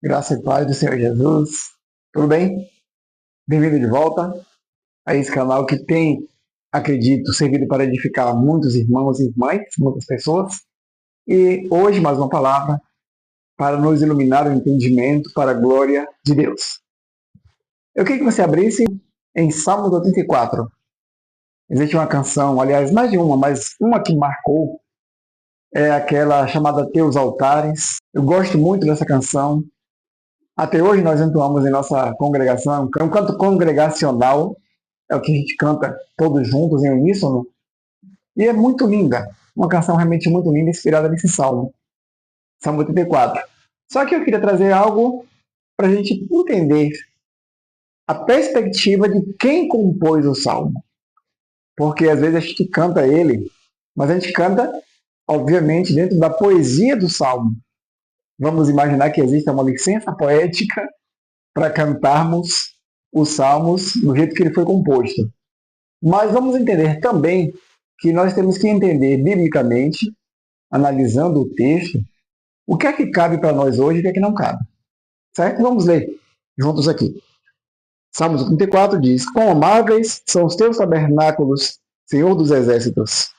Graça e paz do Senhor Jesus. Tudo bem? Bem-vindo de volta a esse canal que tem, acredito, servido para edificar muitos irmãos e irmãs, muitas pessoas. E hoje mais uma palavra para nos iluminar o entendimento para a glória de Deus. Eu queria que você abrisse em Salmos 84. Existe uma canção, aliás, mais de uma, mas uma que marcou é aquela chamada Teus Altares. Eu gosto muito dessa canção. Até hoje nós entoamos em nossa congregação, é um canto congregacional, é o que a gente canta todos juntos em uníssono, e é muito linda, uma canção realmente muito linda, inspirada nesse salmo, Salmo 84. Só que eu queria trazer algo para a gente entender a perspectiva de quem compôs o salmo, porque às vezes a gente canta ele, mas a gente canta, obviamente, dentro da poesia do salmo. Vamos imaginar que exista uma licença poética para cantarmos os salmos do jeito que ele foi composto. Mas vamos entender também que nós temos que entender biblicamente, analisando o texto, o que é que cabe para nós hoje e o que é que não cabe. Certo? Vamos ler juntos aqui. Salmos 34 diz: Quão amáveis são os teus tabernáculos, Senhor dos exércitos.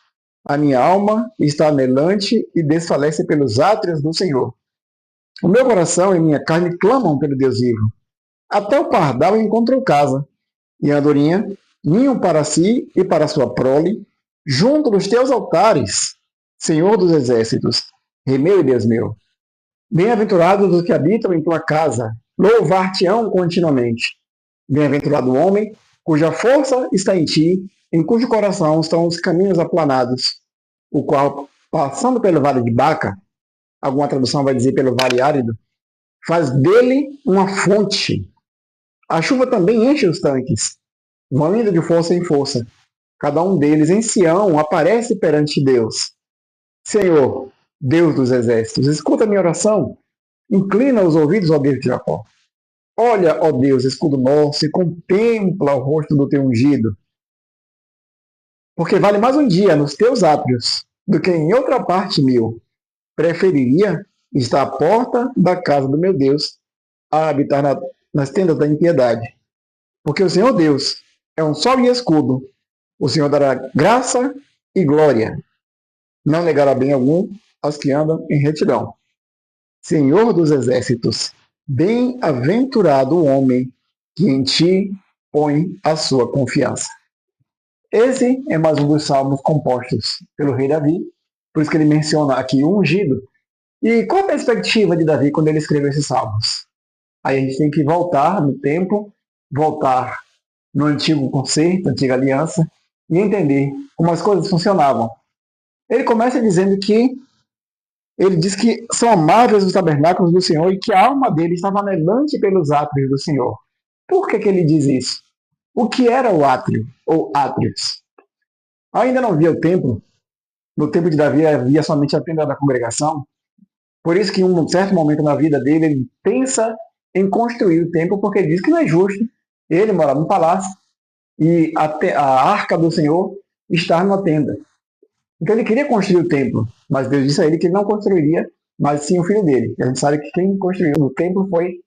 A minha alma está anelante e desfalece pelos átrios do Senhor. O meu coração e minha carne clamam pelo Deus vivo. Até o pardal encontrou casa, e a andorinha ninho para si e para sua prole, junto dos teus altares, Senhor dos exércitos, Rei meu e Deus meu. Bem-aventurados os que habitam em tua casa, louvar-te-ão continuamente. Bem-aventurado o homem, cuja força está em ti, em cujo coração estão os caminhos aplanados, o qual, passando pelo vale de Baca, alguma tradução vai dizer pelo vale árido, faz dele uma fonte. A chuva também enche os tanques, vão indo de força em força. Cada um deles em Sião aparece perante Deus. Senhor, Deus dos exércitos, escuta a minha oração. Inclina os ouvidos, ó Deus de Jacó. Olha, ó Deus, escudo nosso, e contempla o rosto do teu ungido. Porque vale mais um dia nos teus átrios do que em outra parte mil. Preferiria estar à porta da casa do meu Deus a habitar nas tendas da impiedade. Porque o Senhor Deus é um sol e escudo. O Senhor dará graça e glória. Não negará bem algum aos que andam em retidão. Senhor dos exércitos, bem-aventurado o homem que em ti põe a sua confiança. Esse é mais um dos salmos compostos pelo rei Davi, por isso que ele menciona aqui o ungido. E qual a perspectiva de Davi quando ele escreveu esses salmos? Aí a gente tem que voltar no tempo, voltar no antigo concerto, antiga aliança, e entender como as coisas funcionavam. Ele começa dizendo que ele diz que são amáveis os tabernáculos do Senhor e que a alma dele estava anelante pelos átrios do Senhor. Por que ele diz isso? O que era o átrio, ou átrios? Ainda não havia o templo. No tempo de Davi havia somente a tenda da congregação. Por isso que em um certo momento na vida dele, ele pensa em construir o templo, porque ele diz que não é justo ele morar num palácio e a arca do Senhor estar numa tenda. Então ele queria construir o templo, mas Deus disse a ele que ele não construiria, mas sim o filho dele. E a gente sabe que quem construiu o templo foi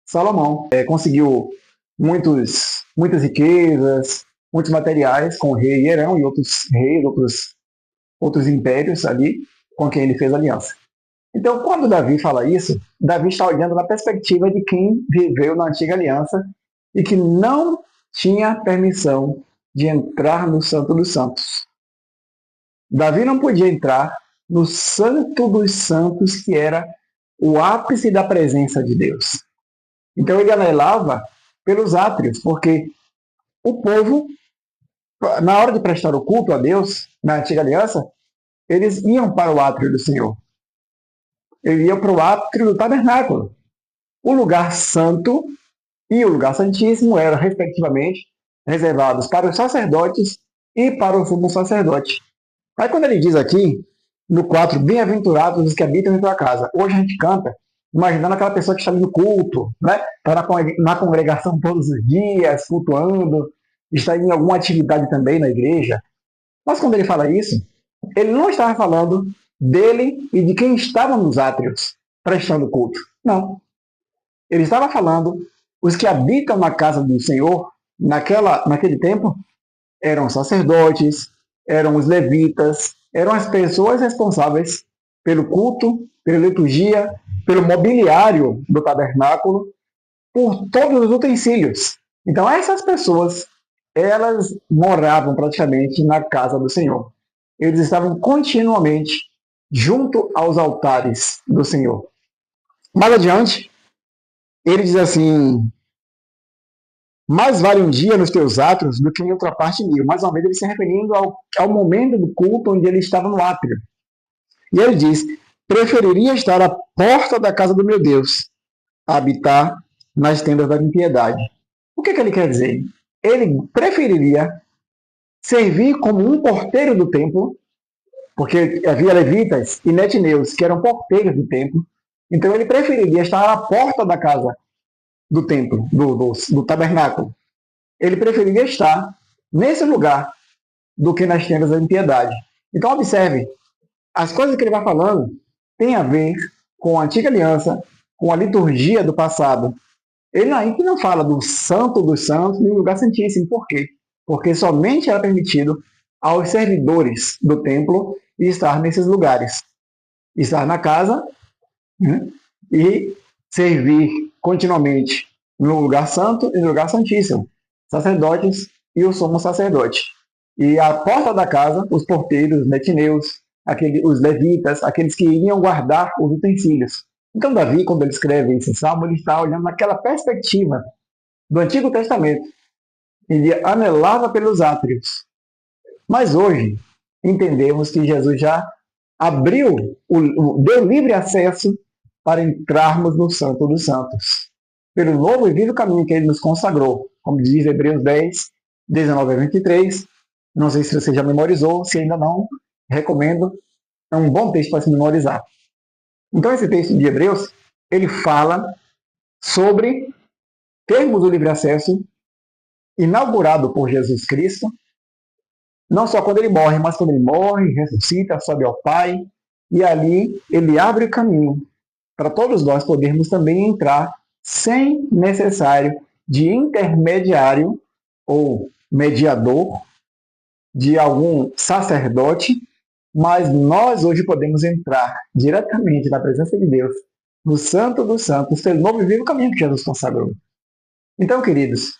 Salomão. Conseguiu muitas riquezas, muitos materiais com o rei Herão e outros reis, outros impérios ali com quem ele fez aliança. Então, quando Davi fala isso, Davi está olhando na perspectiva de quem viveu na antiga aliança e que não tinha permissão de entrar no Santo dos Santos. Davi não podia entrar no Santo dos Santos, que era o ápice da presença de Deus. Então ele anelava pelos átrios, porque o povo, na hora de prestar o culto a Deus, na antiga aliança, eles iam para o átrio do Senhor. Ele ia para o átrio do tabernáculo. O lugar santo e o lugar santíssimo eram, respectivamente, reservados para os sacerdotes e para o sumo sacerdote. Aí quando ele diz aqui, no 4, bem-aventurados os que habitam em tua casa. Hoje a gente canta, imaginando aquela pessoa que está no culto, né? Está na congregação todos os dias, cultuando, está em alguma atividade também na igreja. Mas quando ele fala isso, ele não estava falando dele e de quem estava nos átrios, prestando culto. Não. Ele estava falando, os que habitam na casa do Senhor, naquele tempo, eram sacerdotes, eram os levitas, eram as pessoas responsáveis pelo culto, pela liturgia, pelo mobiliário do tabernáculo, por todos os utensílios. Então, essas pessoas, elas moravam praticamente na casa do Senhor. Eles estavam continuamente junto aos altares do Senhor. Mais adiante, ele diz assim: mais vale um dia nos teus atos do que em outra parte mil. Mais uma vez, ele se referindo ao momento do culto onde ele estava no átrio. E ele diz: preferiria estar à porta da casa do meu Deus, a habitar nas tendas da impiedade. O que ele quer dizer? Ele preferiria servir como um porteiro do templo, porque havia levitas e netineus que eram porteiros do templo. Então ele preferiria estar à porta da casa do templo, do tabernáculo. Ele preferiria estar nesse lugar do que nas tendas da impiedade. Então observe, as coisas que ele vai falando têm a ver com a antiga aliança, com a liturgia do passado. Ele ainda não fala do santo dos santos nem do lugar santíssimo. Por quê? Porque somente era permitido aos servidores do templo estar nesses lugares. Estar na casa, né, e servir continuamente no lugar santo e no lugar santíssimo. Sacerdotes e o sumo sacerdote. E à porta da casa, os porteiros, os netineus, os levitas, aqueles que iriam guardar os utensílios. Então, Davi, quando ele escreve esse salmo, ele está olhando naquela perspectiva do Antigo Testamento. Ele anelava pelos átrios. Mas hoje, entendemos que Jesus já abriu, deu livre acesso para entrarmos no Santo dos Santos. Pelo novo e vivo caminho que ele nos consagrou, como diz Hebreus 10, 19 a 23. Não sei se você já memorizou, se ainda não, recomendo. É um bom texto para se memorizar. Então, esse texto de Hebreus, ele fala sobre termos o livre acesso inaugurado por Jesus Cristo, não só quando ele morre, mas quando ele morre, ressuscita, sobe ao Pai, e ali ele abre o caminho para todos nós podermos também entrar sem necessário de intermediário ou mediador, de algum sacerdote, mas nós hoje podemos entrar diretamente na presença de Deus, no Santo dos Santos, pelo novo e vivo caminho que Jesus consagrou. Então, queridos,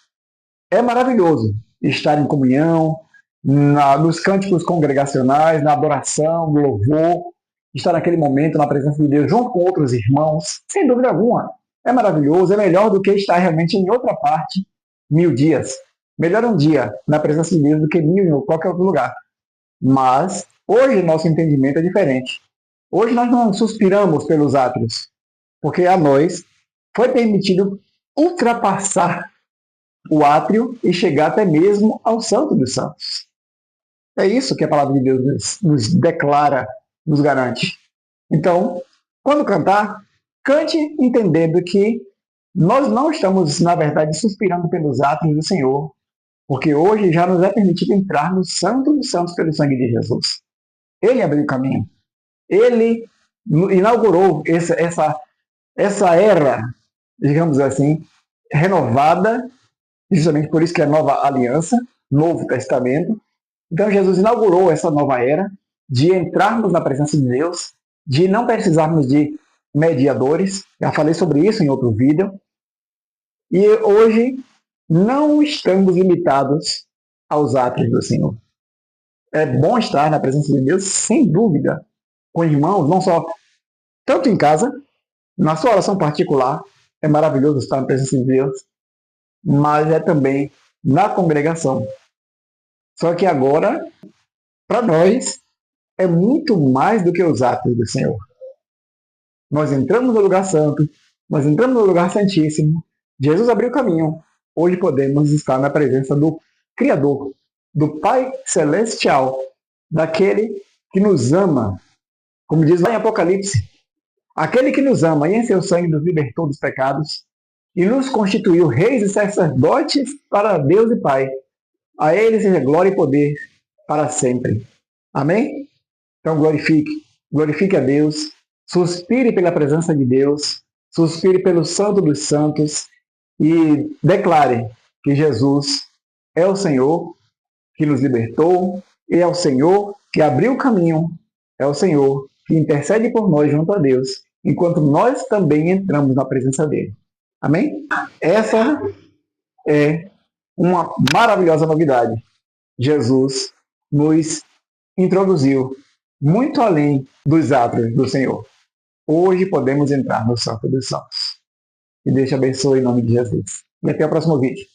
é maravilhoso estar em comunhão, nos cânticos congregacionais, na adoração, no louvor, estar naquele momento na presença de Deus junto com outros irmãos, sem dúvida alguma. É maravilhoso, é melhor do que estar realmente em outra parte 1000 dias. Melhor um dia na presença de Deus do que 1000 em qualquer outro lugar. Mas hoje nosso entendimento é diferente. Hoje nós não suspiramos pelos átrios, porque a nós foi permitido ultrapassar o átrio e chegar até mesmo ao Santo dos Santos. É isso que a palavra de Deus nos declara, nos garante. Então, quando cantar, cante entendendo que nós não estamos, na verdade, suspirando pelos átrios do Senhor, porque hoje já nos é permitido entrar no Santo dos Santos pelo sangue de Jesus. Ele abriu o caminho. Ele inaugurou essa era, digamos assim, renovada, justamente por isso que é a nova aliança, Novo Testamento. Então Jesus inaugurou essa nova era de entrarmos na presença de Deus, de não precisarmos de mediadores. Já falei sobre isso em outro vídeo. E hoje não estamos limitados aos átrios do Senhor. É bom estar na presença de Deus, sem dúvida, com irmãos, não só tanto em casa, na sua oração particular, é maravilhoso estar na presença de Deus, mas é também na congregação. Só que agora, para nós, é muito mais do que os atos do Senhor. Nós entramos no lugar santo, nós entramos no lugar santíssimo, Jesus abriu o caminho. Hoje podemos estar na presença do Criador, do Pai Celestial, daquele que nos ama. Como diz lá em Apocalipse, aquele que nos ama e em seu sangue nos libertou dos pecados e nos constituiu reis e sacerdotes para Deus e Pai. A ele seja glória e poder para sempre. Amém? Então glorifique a Deus, suspire pela presença de Deus, suspire pelo Santo dos Santos e declare que Jesus é o Senhor que nos libertou, e é o Senhor que abriu o caminho, é o Senhor que intercede por nós junto a Deus, enquanto nós também entramos na presença dele. Amém? Essa é uma maravilhosa novidade. Jesus nos introduziu muito além dos átrios do Senhor. Hoje podemos entrar no Santo dos Santos. Que Deus te abençoe em nome de Jesus. E até o próximo vídeo.